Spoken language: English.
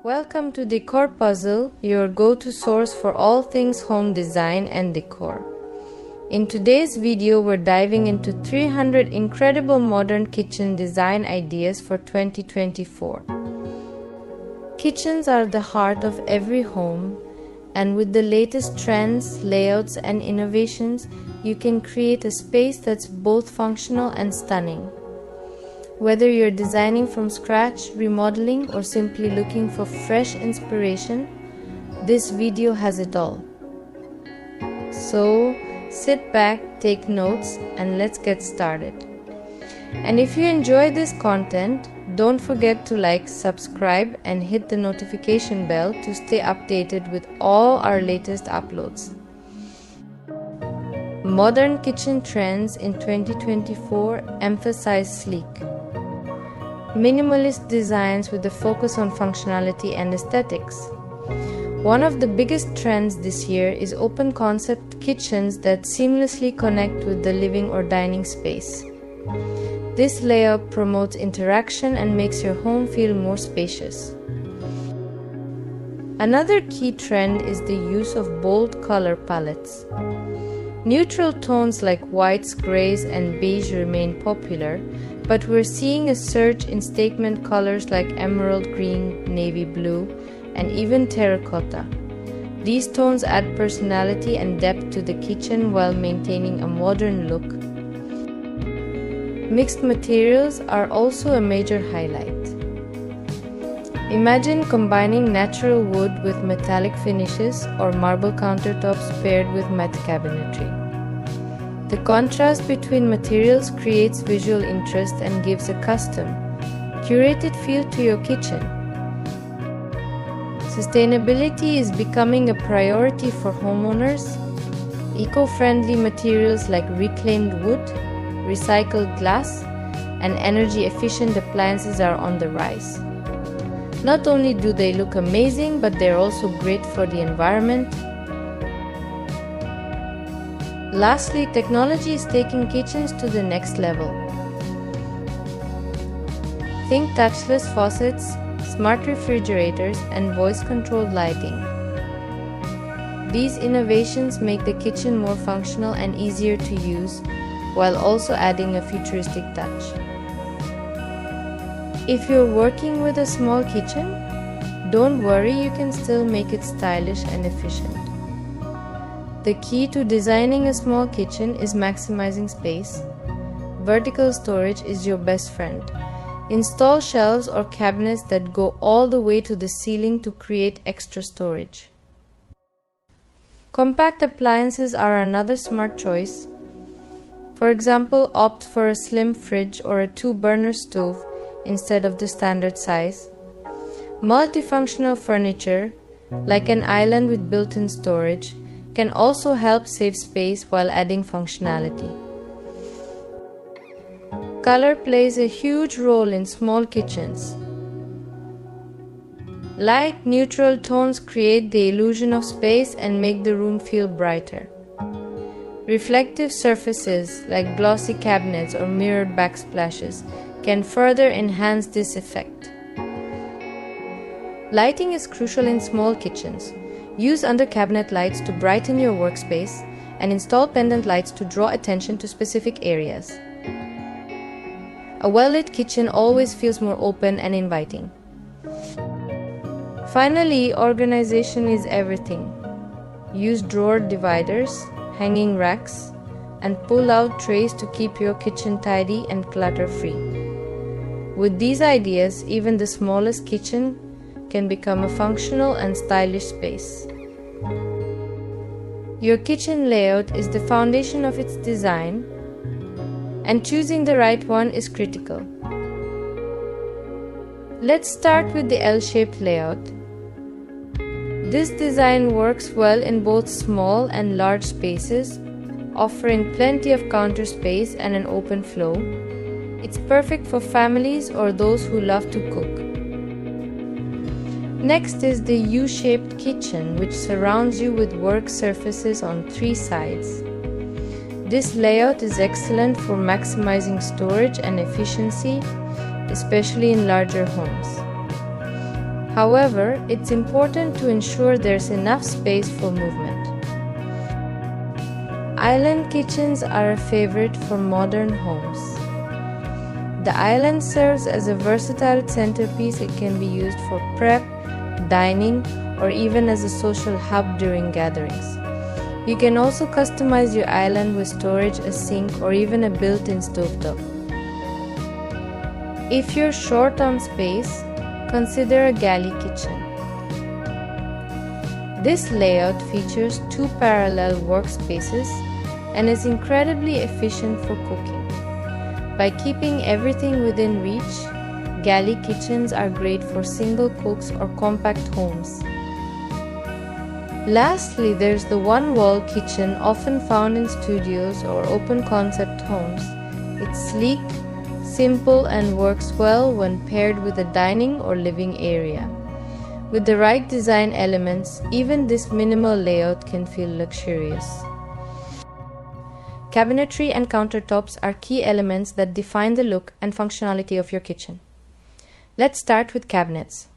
Welcome to Decor Puzzle, your go-to source for all things home design and decor. In today's video, we're diving into 300 incredible modern kitchen design ideas for 2024. Kitchens are the heart of every home, and with the latest trends, layouts, and innovations, you can create a space that's both functional and stunning. Whether you're designing from scratch, remodeling, or simply looking for fresh inspiration, this video has it all. So, sit back, take notes, and let's get started. And if you enjoy this content, don't forget to like, subscribe, and hit the notification bell to stay updated with all our latest uploads. Modern kitchen trends in 2024 emphasize sleek, minimalist designs with a focus on functionality and aesthetics. One of the biggest trends this year is open concept kitchens that seamlessly connect with the living or dining space. This layout promotes interaction and makes your home feel more spacious. Another key trend is the use of bold color palettes. Neutral tones like whites, grays, and beige remain popular, but we're seeing a surge in statement colors like emerald green, navy blue, and even terracotta. These tones add personality and depth to the kitchen while maintaining a modern look. Mixed materials are also a major highlight. Imagine combining natural wood with metallic finishes or marble countertops paired with matte cabinetry. The contrast between materials creates visual interest and gives a custom, curated feel to your kitchen. Sustainability is becoming a priority for homeowners. Eco-friendly materials like reclaimed wood, recycled glass, and energy-efficient appliances are on the rise. Not only do they look amazing, but they're also great for the environment. Lastly, technology is taking kitchens to the next level. Think touchless faucets, smart refrigerators, and voice-controlled lighting. These innovations make the kitchen more functional and easier to use, while also adding a futuristic touch. If you're working with a small kitchen, don't worry, you can still make it stylish and efficient. The key to designing a small kitchen is maximizing space. Vertical storage is your best friend. Install shelves or cabinets that go all the way to the ceiling to create extra storage. Compact appliances are another smart choice. For example, opt for a slim fridge or a 2-burner stove instead of the standard size. Multifunctional furniture, like an island with built-in storage, can also help save space while adding functionality. Color plays a huge role in small kitchens. Light, neutral tones create the illusion of space and make the room feel brighter. Reflective surfaces like glossy cabinets or mirrored backsplashes can further enhance this effect. Lighting is crucial in small kitchens. Use under-cabinet lights to brighten your workspace and install pendant lights to draw attention to specific areas. A well-lit kitchen always feels more open and inviting. Finally, organization is everything. Use drawer dividers, hanging racks, and pull-out trays to keep your kitchen tidy and clutter-free. With these ideas, even the smallest kitchen can become a functional and stylish space. Your kitchen layout is the foundation of its design, and choosing the right one is critical. Let's start with the L-shaped layout. This design works well in both small and large spaces, offering plenty of counter space and an open flow. It's perfect for families or those who love to cook. Next is the U-shaped kitchen, which surrounds you with work surfaces on 3 sides. This layout is excellent for maximizing storage and efficiency, especially in larger homes. However, it's important to ensure there's enough space for movement. Island kitchens are a favorite for modern homes. The island serves as a versatile centerpiece. It can be used for prep, dining, or even as a social hub during gatherings. You can also customize your island with storage, a sink, or even a built-in stovetop. If you're short on space, consider a galley kitchen. This layout features 2 parallel workspaces and is incredibly efficient for cooking. By keeping everything within reach, galley kitchens are great for single cooks or compact homes. Lastly, there's the one-wall kitchen, often found in studios or open-concept homes. It's sleek, simple, and works well when paired with a dining or living area. With the right design elements, even this minimal layout can feel luxurious. Cabinetry and countertops are key elements that define the look and functionality of your kitchen. Let's start with cabinets.